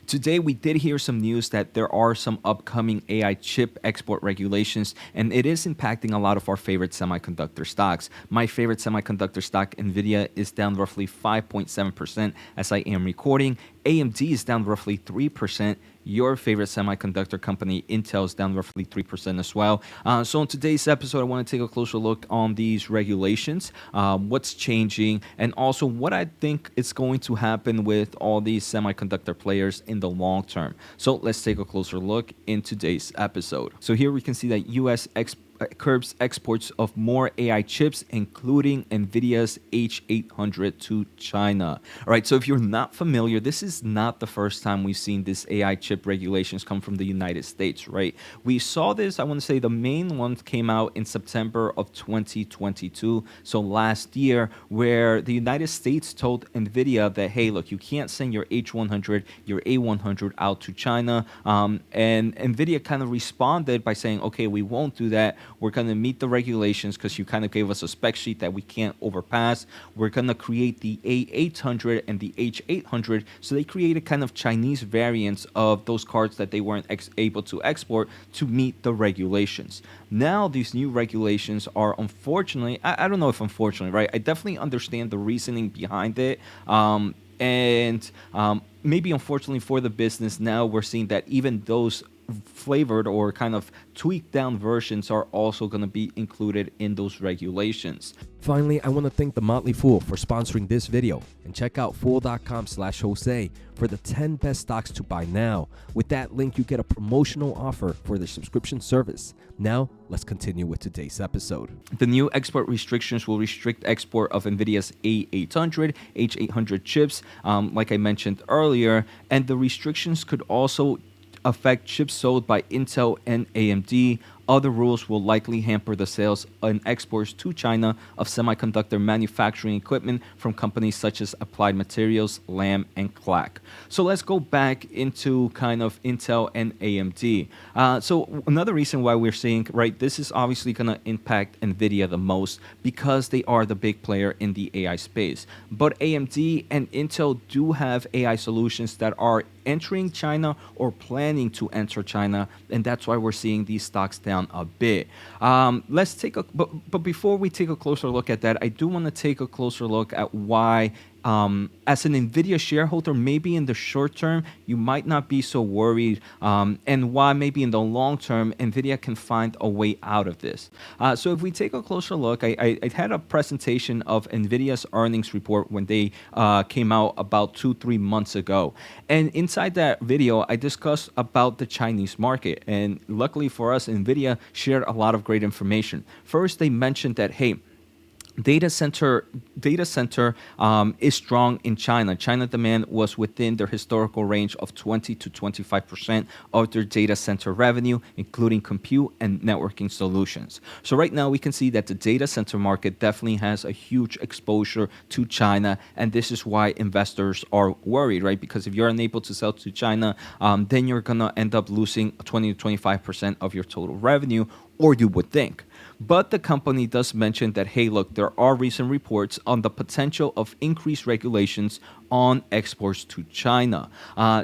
Today, we did hear some news that there are some upcoming AI chip export regulations, and it is impacting a lot of our favorite semiconductor stocks. My favorite semiconductor stock, Nvidia, is down roughly 5.7% as I am recording. AMD is down roughly 3%. Your favorite semiconductor company, Intel, is down roughly 3% as well. So in today's episode, I want to take a closer look on these regulations, what's changing, and also what I think is going to happen with all these semiconductor players in the long term. So let's take a closer look in today's episode. So here we can see that U.S. curbs exports of more AI chips, including Nvidia's H800 to China. All right, so if you're not familiar, this is not the first time we've seen this AI chip regulations come from the United States, right? We saw this, I want to say the main one came out in September of 2022, so last year, where the United States told Nvidia that, hey, look, you can't send your H100, your A100 out to China, and Nvidia kind of responded by saying, okay, we won't do that. We're going to meet the regulations because you kind of gave us a spec sheet that we can't overpass. We're going to create the A800 and the H800. So they created kind of Chinese variants of those cards that they weren't able to export to meet the regulations. Now, these new regulations are unfortunately, I don't know if unfortunately, right? I definitely understand the reasoning behind it. Maybe unfortunately for the business, now we're seeing that even those flavored or kind of tweaked down versions are also going to be included in those regulations. Finally, I want to thank The Motley Fool for sponsoring this video, and check out fool.com/Jose for the 10 best stocks to buy now. With that link, you get a promotional offer for the subscription service. Now, let's continue with today's episode. The new export restrictions will restrict export of Nvidia's A800, H800 chips, like I mentioned earlier, and the restrictions could also affect chips sold by Intel and AMD. Other rules will likely hamper the sales and exports to China of semiconductor manufacturing equipment from companies such as Applied Materials, Lam, and Clack. So let's go back into kind of Intel and AMD. So another reason why we're seeing, right, this is obviously going to impact Nvidia the most because they are the big player in the AI space. But AMD and Intel do have AI solutions that are entering China or planning to enter China, and that's why we're seeing these stocks down a bit. Let's take a but before we take a closer look at that, I do want to take a closer look at why as an Nvidia shareholder, maybe in the short term, you might not be so worried, and why maybe in the long term, Nvidia can find a way out of this. So if we take a closer look, I had a presentation of Nvidia's earnings report when they came out about 2-3 months ago. And inside that video, I discussed about the Chinese market. And luckily for us, Nvidia shared a lot of great information. First, they mentioned that, hey, data center is strong in China. China demand was within their historical range of 20 to 25% of their data center revenue, including compute and networking solutions. So right now we can see that the data center market definitely has a huge exposure to China, and this is why investors are worried, right? Because if you're unable to sell to China, then you're gonna end up losing 20 to 25% of your total revenue, or you would think. But the company does mention that, hey, look, there are recent reports on the potential of increased regulations on exports to China.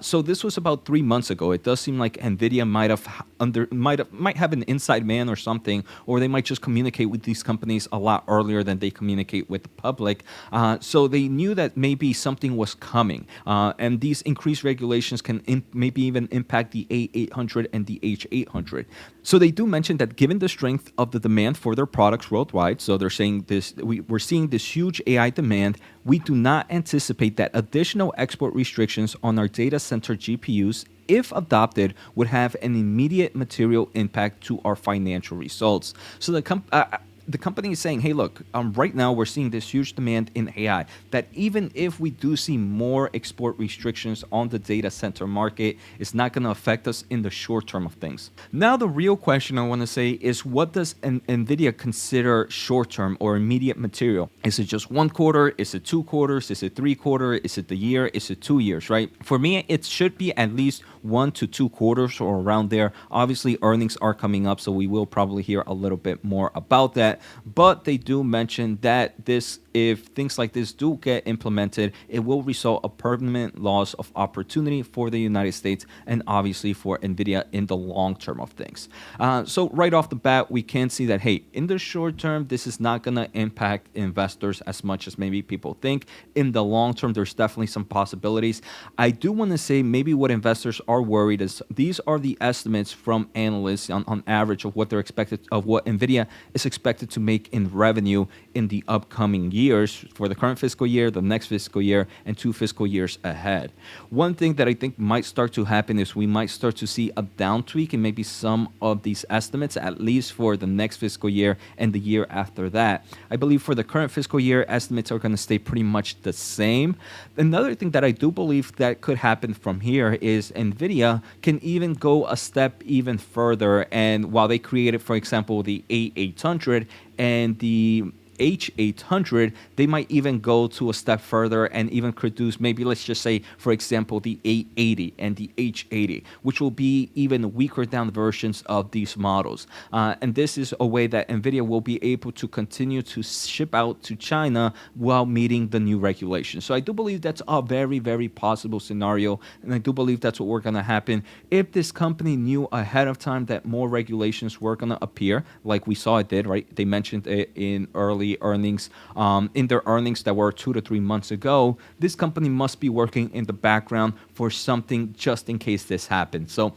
So this was about 3 months ago. It does seem like Nvidia might have an inside man or something, or they might just communicate with these companies a lot earlier than they communicate with the public. So they knew that maybe something was coming, and these increased regulations can maybe even impact the A800 and the H800. So they do mention that given the strength of the demand for their products worldwide, so they're saying this, we're seeing this huge AI demand, we do not anticipate that additional export restrictions on our data center GPUs, if adopted, would have an immediate material impact to our financial results. So the company is saying, hey, look, right now we're seeing this huge demand in AI, that even if we do see more export restrictions on the data center market, it's not going to affect us in the short term of things. Now, the real question I want to say is, what does Nvidia consider short term or immediate material? Is it just 1 quarter? Is it 2 quarters? Is it 3 quarters? Is it the year? Is it 2 years, right? For me, it should be at least 1 to 2 quarters or around there. Obviously, earnings are coming up, so we will probably hear a little bit more about that. But they do mention that this if things like this do get implemented, it will result a permanent loss of opportunity for the United States and obviously for Nvidia in the long term of things. So right off the bat, we can see that, hey, in the short term, this is not going to impact investors as much as maybe people think. In the long term, there's definitely some possibilities. I do want to say maybe what investors are worried is these are the estimates from analysts on average of what they're expected, of what Nvidia is expected to make in revenue in the upcoming years for the current fiscal year, the next fiscal year, and 2 fiscal years ahead. One thing that I think might start to happen is we might start to see a down tweak in maybe some of these estimates, at least for the next fiscal year and the year after that. I believe for the current fiscal year, estimates are going to stay pretty much the same. Another thing that I do believe that could happen from here is Nvidia can even go a step even further. And while they created, for example, the A800 and the H800, they might even go to a step further and even produce maybe, let's just say, for example, the A80 and the H80, which will be even weaker down versions of these models. And this is a way that Nvidia will be able to continue to ship out to China while meeting the new regulations. So I do believe that's a very, very possible scenario, and I do believe that's what we're going to happen if this company knew ahead of time that more regulations were going to appear, like we saw it did, right? They mentioned it in early earnings, in their earnings that were 2 to 3 months ago. This company must be working in the background for something just in case this happens. So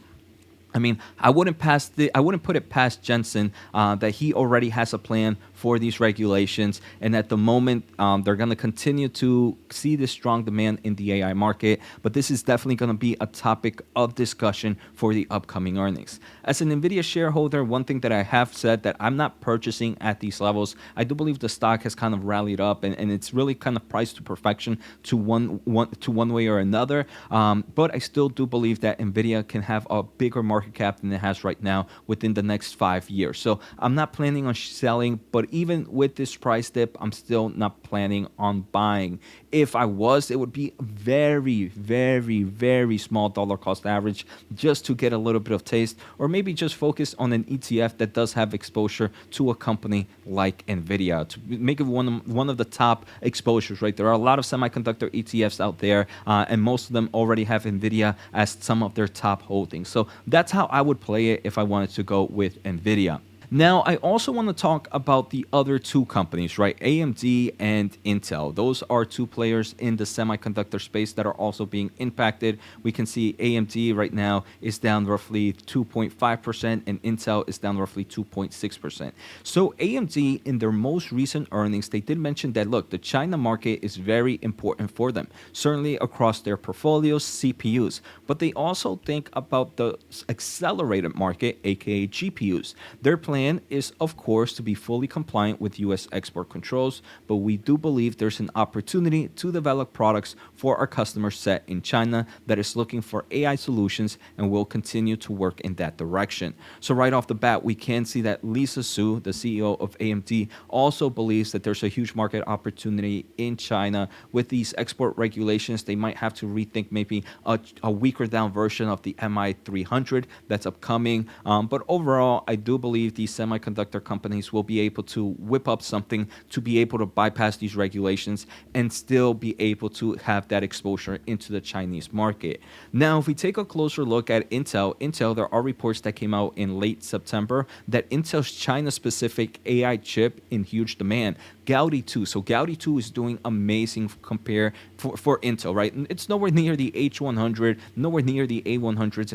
I mean, I wouldn't put it past Jensen that he already has a plan for these regulations, and at the moment they're going to continue to see this strong demand in the AI market. But this is definitely going to be a topic of discussion for the upcoming earnings. As an Nvidia shareholder, one thing that I have said that I'm not purchasing at these levels. I do believe the stock has kind of rallied up, and it's really kind of priced to perfection to one way or another. But I still do believe that Nvidia can have a bigger market cap than it has right now within the next 5 years. So I'm not planning on selling, but even with this price dip, I'm still not planning on buying. If I was, it would be very, very, very small dollar cost average just to get a little bit of taste, or maybe just focus on an ETF that does have exposure to a company like Nvidia to make it one of the top exposures, right? There are a lot of semiconductor ETFs out there, and most of them already have Nvidia as some of their top holdings. So that's how I would play it if I wanted to go with Nvidia. Now, I also want to talk about the other two companies, right? AMD and Intel. Those are two players in the semiconductor space that are also being impacted. We can see AMD right now is down roughly 2.5%, and Intel is down roughly 2.6%. So AMD, in their most recent earnings, they did mention that, look, the China market is very important for them, certainly across their portfolios, CPUs. But they also think about the accelerated market, aka GPUs. Their plan is, of course, to be fully compliant with U.S. export controls, but we do believe there's an opportunity to develop products for our customer set in China that is looking for AI solutions and will continue to work in that direction. So right off the bat, we can see that Lisa Su, the CEO of AMD, also believes that there's a huge market opportunity in China. With these export regulations, they might have to rethink maybe a weaker down version of the MI300 that's upcoming. But overall, I do believe these semiconductor companies will be able to whip up something to be able to bypass these regulations and still be able to have that exposure into the Chinese market. Now, if we take a closer look at Intel, there are reports that came out in late September that Intel's China-specific AI chip in huge demand. Gaudi 2. So Gaudi 2 is doing amazing compare for Intel, right? It's nowhere near the H100, nowhere near the A100s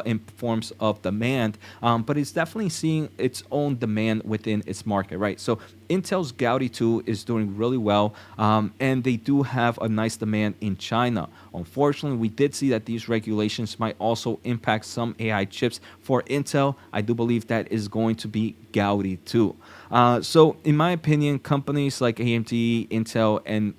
in forms of demand, but it's definitely seeing its own demand within its market, right? So Intel's Gaudi 2 is doing really well, and they do have a nice demand in China. Unfortunately, we did see that these regulations might also impact some AI chips for Intel. I do believe that is going to be Gaudi 2. So in my opinion, companies like AMD, Intel, and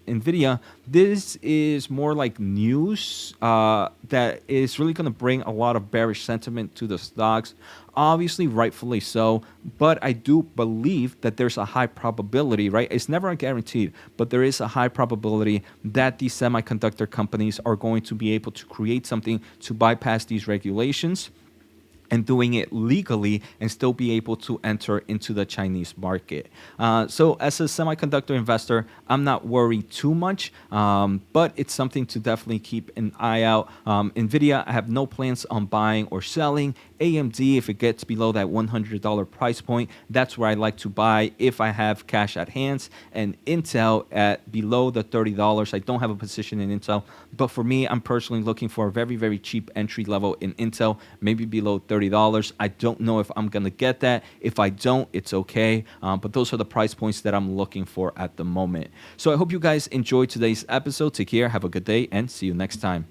Nvidia, this is more like news that is really going to bring a lot of bearish sentiment to the stocks. Obviously, rightfully so, but I do believe that there's a high probability, right? It's never a guaranteed, but there is a high probability that these semiconductor companies are going to be able to create something to bypass these regulations. and doing it legally and still be able to enter into the Chinese market. So as a semiconductor investor, I'm not worried too much, but it's something to definitely keep an eye out. Nvidia, I have no plans on buying or selling. AMD, if it gets below that $100 price point, that's where I like to buy if I have cash at hands. And Intel at below the $30, I don't have a position in Intel, but for me, I'm personally looking for a very, very cheap entry level in Intel, maybe below $30. I don't know if I'm going to get that. If I don't, it's okay. But those are the price points that I'm looking for at the moment. So I hope you guys enjoyed today's episode. Take care, have a good day, and see you next time.